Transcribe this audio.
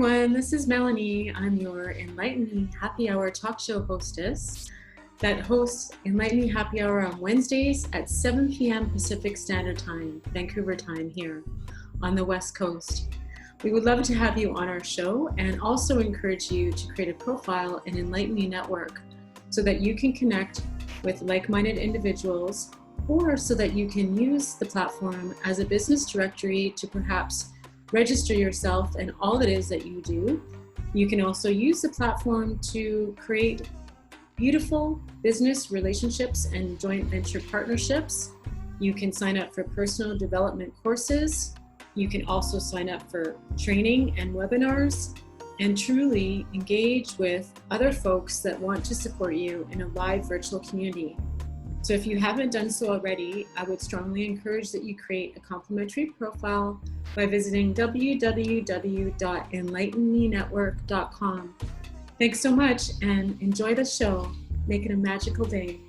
everyone, this is Melanie. I'm your EnlightenME Happy Hour talk show hostess that hosts EnlightenME Happy Hour on Wednesdays at 7 p.m. Pacific Standard Time, Vancouver time here on the West Coast. We would love to have you on our show and also encourage you to create a profile in EnlightenME Network so that you can connect with like-minded individuals, or so that you can use the platform as a business directory to perhaps register yourself and all it is that you do. You can also use the platform to create beautiful business relationships and joint venture partnerships. You can sign up for personal development courses. You can also sign up for training and webinars and truly engage with other folks that want to support you in a live virtual community. So if you haven't done so already, I would strongly encourage that you create a complimentary profile by visiting www.enlightenmenetwork.com. Thanks so much and enjoy the show. Make it a magical day.